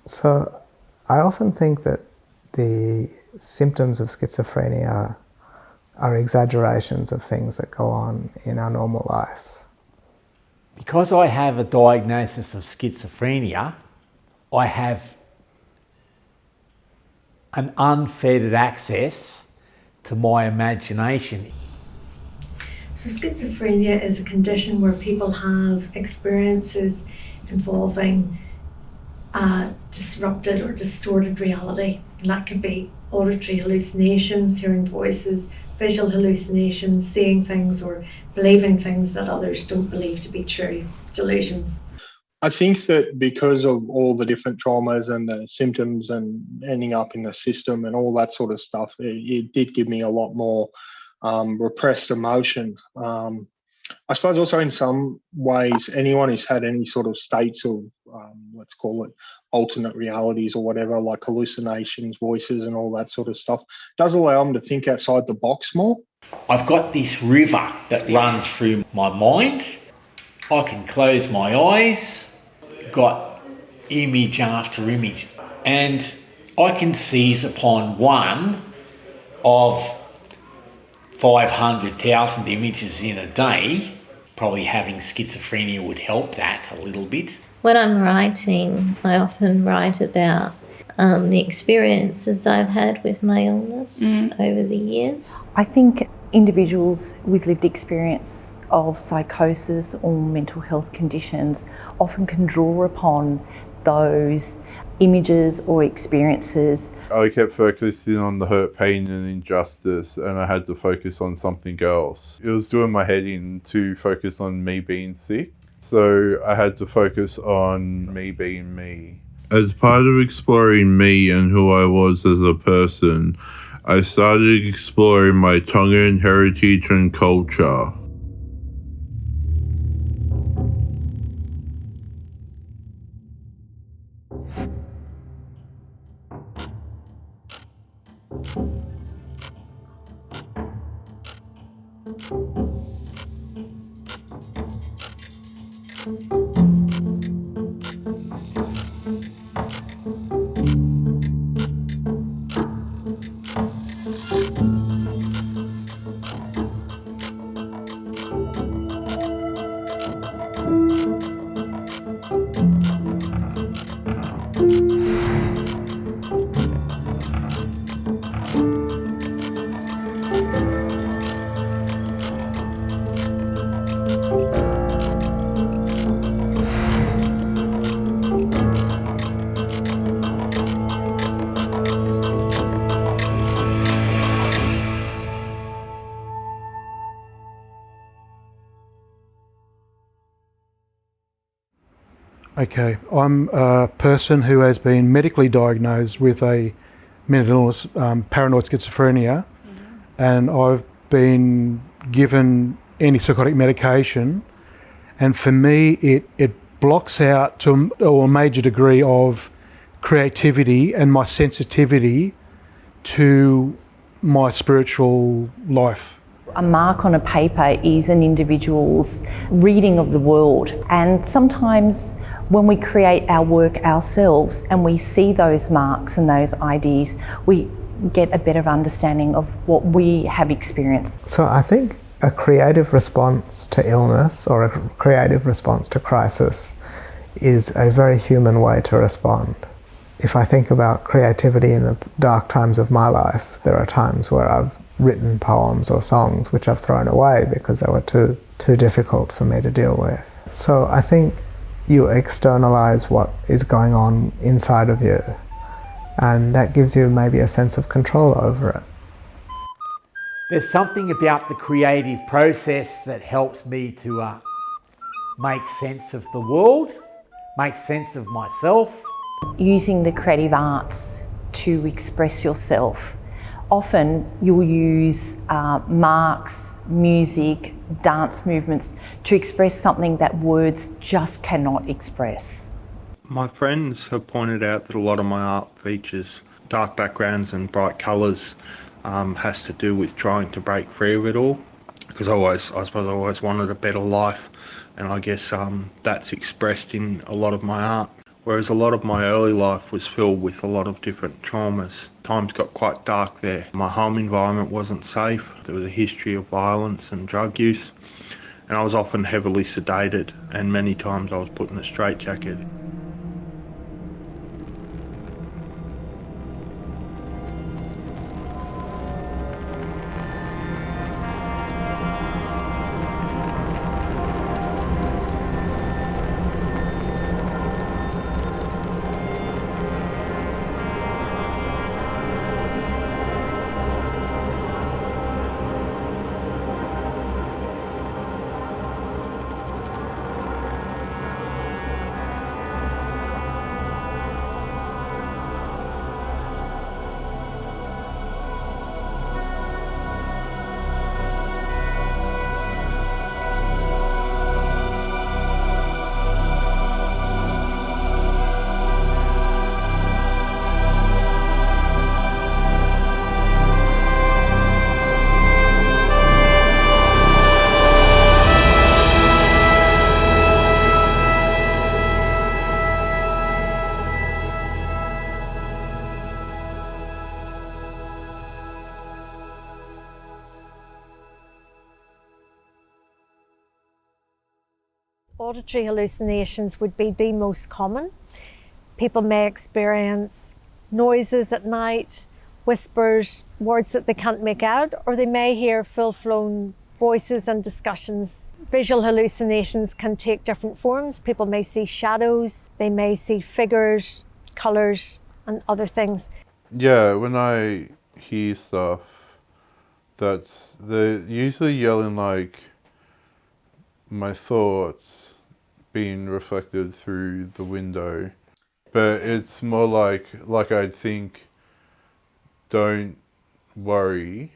So I often think that the symptoms of schizophrenia are exaggerations of things that go on in our normal life. Because I have a diagnosis of schizophrenia, I have an unfettered access to my imagination. So schizophrenia is a condition where people have experiences involving disrupted or distorted reality. And that could be auditory hallucinations, hearing voices, visual hallucinations, seeing things or believing things that others don't believe to be true, delusions. I think that because of all the different traumas and the symptoms and ending up in the system and all that sort of stuff, it did give me a lot more repressed emotion. I suppose also in some ways, anyone who's had any sort of states of, let's call it alternate realities or whatever, like hallucinations, voices and all that sort of stuff, does allow them to think outside the box more. I've got this river that runs through my mind. I can close my eyes, got image after image, and I can seize upon one of 500,000 images in a day. Probably having schizophrenia would help that a little bit. When I'm writing, I often write about the experiences I've had with my illness over the years. I think individuals with lived experience of psychosis or mental health conditions often can draw upon those images or experiences. I kept focusing on the hurt, pain and injustice, and I had to focus on something else. It was doing my head in to focus on me being sick, so I had to focus on me being me. As part of exploring me and who I was as a person, I started exploring my Tongan heritage and culture. Okay, I'm a person who has been medically diagnosed with a mental illness, paranoid schizophrenia, and I've been given antipsychotic medication, and for me it blocks out to a major degree of creativity and my sensitivity to my spiritual life. A mark on a paper is an individual's reading of the world, and sometimes when we create our work ourselves and we see those marks and those ideas, we get a better understanding of what we have experienced. So I think a creative response to illness or a creative response to crisis is a very human way to respond. If I think about creativity in the dark times of my life, there are times where I've written poems or songs which I've thrown away because they were too difficult for me to deal with. So I think you externalize what is going on inside of you, and that gives you maybe a sense of control over it. There's something about the creative process that helps me to make sense of the world, make sense of myself. Using the creative arts to express yourself. Often you'll use marks, music, dance movements to express something that words just cannot express. My friends have pointed out that a lot of my art features dark backgrounds and bright colours has to do with trying to break free of it all, because I suppose I always wanted a better life, and I guess that's expressed in a lot of my art. Whereas a lot of my early life was filled with a lot of different traumas. Times got quite dark there. My home environment wasn't safe. There was a history of violence and drug use, and I was often heavily sedated, and many times I was put in a straitjacket. Auditory hallucinations would be the most common. People may experience noises at night, whispers, words that they can't make out, or they may hear full-blown voices and discussions. Visual hallucinations can take different forms. People may see shadows, they may see figures, colours, and other things. Yeah, when I hear stuff, they're usually yelling like my thoughts being reflected through the window. But it's more like I'd think, don't worry,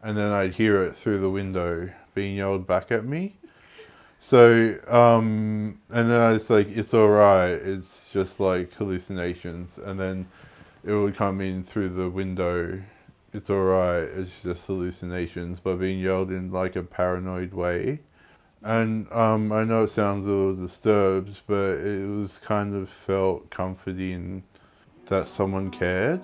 and then I'd hear it through the window being yelled back at me. So, and then I was like, it's alright, it's just like hallucinations. And then it would come in through the window, it's alright, it's just hallucinations, but being yelled in like a paranoid way. And I know it sounds a little disturbed, but it was kind of felt comforting that someone cared.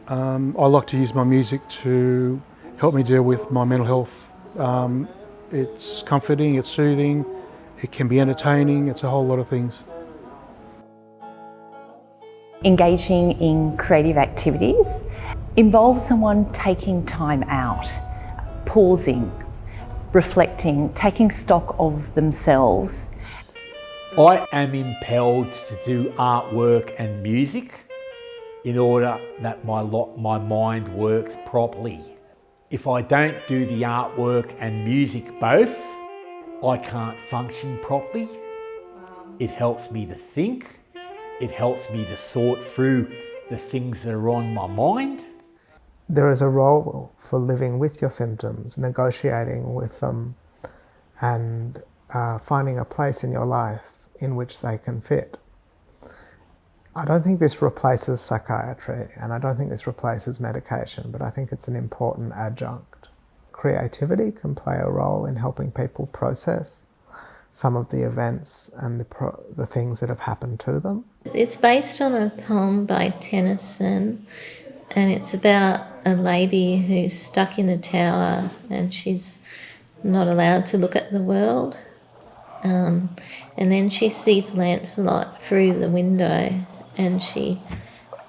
I like to use my music to help me deal with my mental health. It's comforting, it's soothing, it can be entertaining, it's a whole lot of things. Engaging in creative activities involves someone taking time out, pausing, reflecting, taking stock of themselves. I am impelled to do artwork and music in order that my mind works properly. If I don't do the artwork and music both, I can't function properly. It helps me to think. It helps me to sort through the things that are on my mind. There is a role for living with your symptoms, negotiating with them, and finding a place in your life in which they can fit. I don't think this replaces psychiatry, and I don't think this replaces medication, but I think it's an important adjunct. Creativity can play a role in helping people process some of the events and the things that have happened to them. It's based on a poem by Tennyson, and it's about a lady who's stuck in a tower and she's not allowed to look at the world. And then she sees Lancelot through the window and she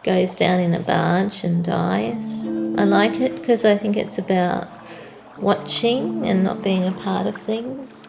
goes down in a barge and dies. I like it because I think it's about watching and not being a part of things.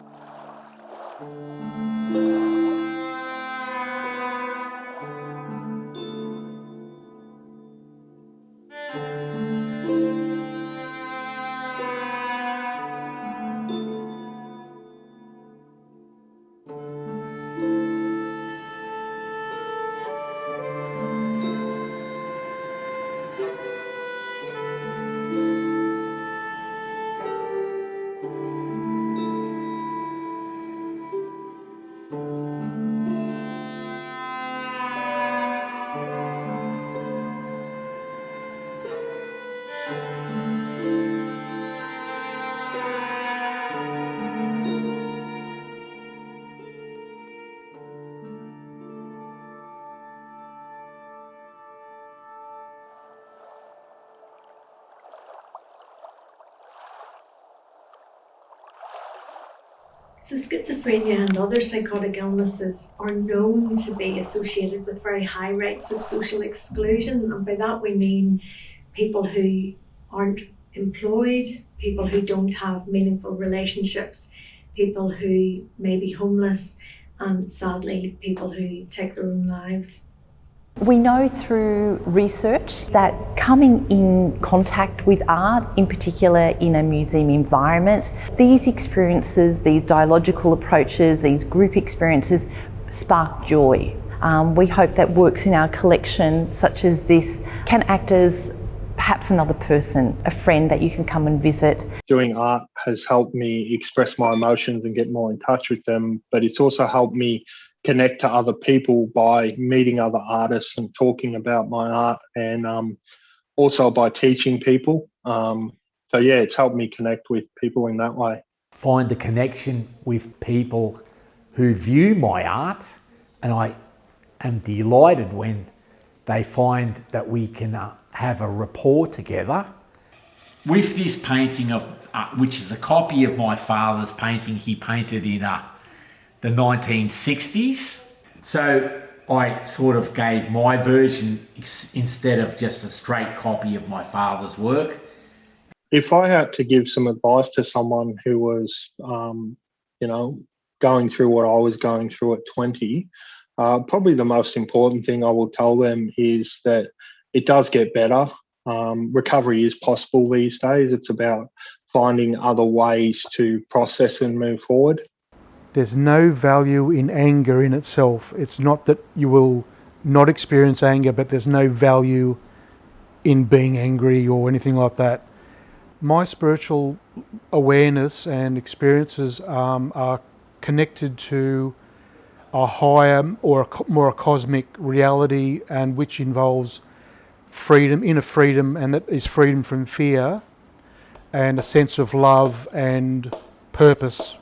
So schizophrenia and other psychotic illnesses are known to be associated with very high rates of social exclusion, and by that we mean people who aren't employed, people who don't have meaningful relationships, people who may be homeless, and sadly people who take their own lives. We know through research that coming in contact with art, in particular in a museum environment, these experiences, these dialogical approaches, these group experiences spark joy. We hope that works in our collection, such as this, can act as perhaps another person, a friend that you can come and visit. Doing art has helped me express my emotions and get more in touch with them, but it's also helped me connect to other people by meeting other artists and talking about my art, and also by teaching people. So yeah, it's helped me connect with people in that way. Find a connection with people who view my art, and I am delighted when they find that we can have a rapport together. With this painting, of which is a copy of my father's painting he painted in the 1960s. So I sort of gave my version instead of just a straight copy of my father's work. If I had to give some advice to someone who was, going through what I was going through at 20, probably the most important thing I will tell them is that it does get better. Recovery is possible these days. It's about finding other ways to process and move forward. There's no value in anger in itself. It's not that you will not experience anger, but there's no value in being angry or anything like that. My spiritual awareness and experiences are connected to a higher or more a cosmic reality, and which involves freedom, inner freedom, and that is freedom from fear and a sense of love and purpose.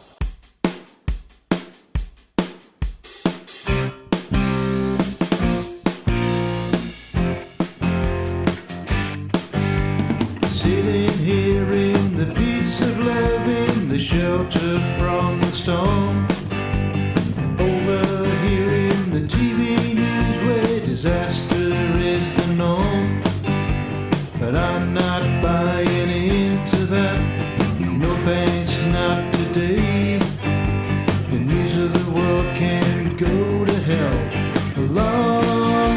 Sitting here in the peace of love, in the shelter from the storm, overhearing the TV news where disaster is the norm. But I'm not buying into that, no thanks, not today. The news of the world can go to hell, a long,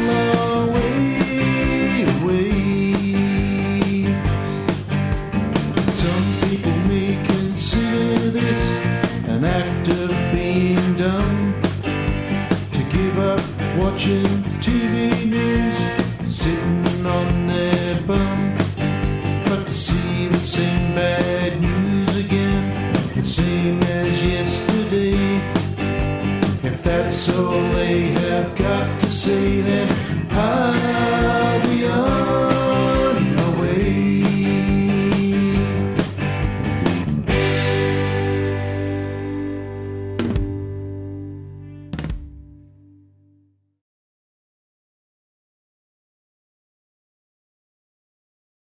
long way away. Some people may consider this an act of being dumb, to give up watching TV news, sitting on their bum. But to see the same bad news again, the same as yesterday, if that's all they have got to say, then